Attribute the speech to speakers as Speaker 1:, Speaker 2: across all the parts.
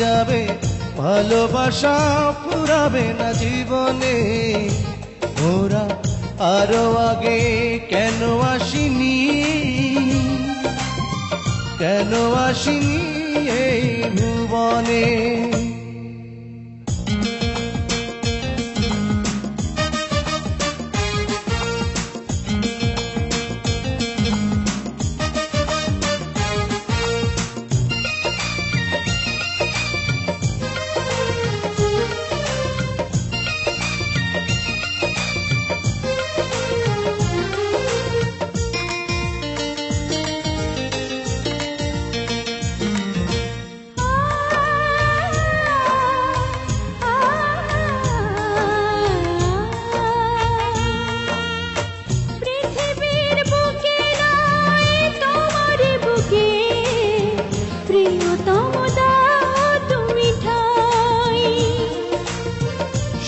Speaker 1: যাবে, ভালোবাসা ফুরাবে না জীবনে। মোরা আরো আগে কেন আসিনি, কেন আসিনি এই ভুবনে।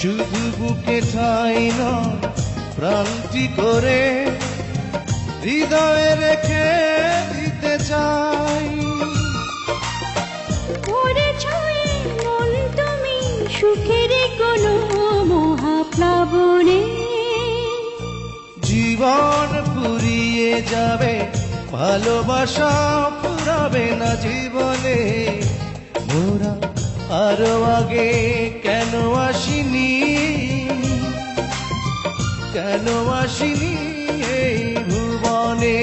Speaker 1: শুধু বুকে ঠাই নয়, প্রাণটি করে হৃদয়ে রেখে দিতে চাই।
Speaker 2: মন তুমি সুখের কোনো মহাপ্লাবনে।
Speaker 1: জীবন ফুরিয়ে যাবে, ভালোবাসা ফুরাবে না জীবনে। মোরা আরো আগে কেন আসিনি, কেন আসিনি এই ভুবনে।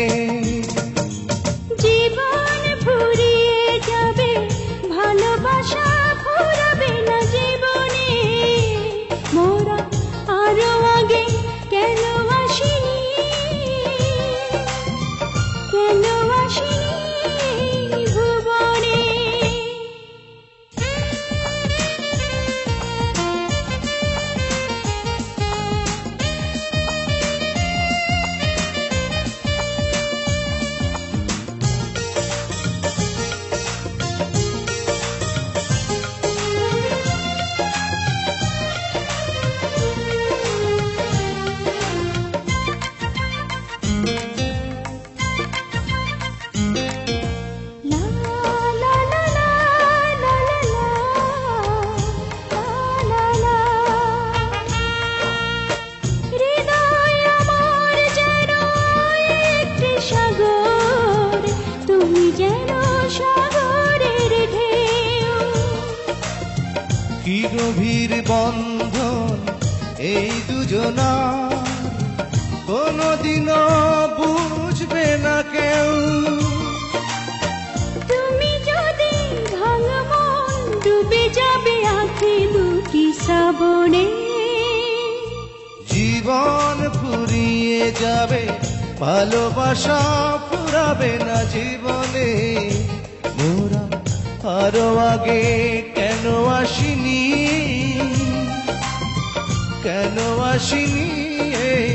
Speaker 2: জীবন ফুরিয়ে যাবে, ভালোবাসা ফুরাবে না জীবনে। মোরা আরো আগে কেন আসিনি, কেন আসিনি ভুবনে।
Speaker 1: কি গভীর বন্ধন এই দুজনার, কোনদিনও বুঝবে না কেউ।
Speaker 2: তুমি যদি ভাঙা মন, ডুবে যাবে আঁখি দুটি শ্রাবণে।
Speaker 1: জীবন ফুরিয়ে যাবে, ভালোবাসা ফুরাবে না জীবনে। মোরা আরো আগে কেন আসিনি, কেন আসিনি এই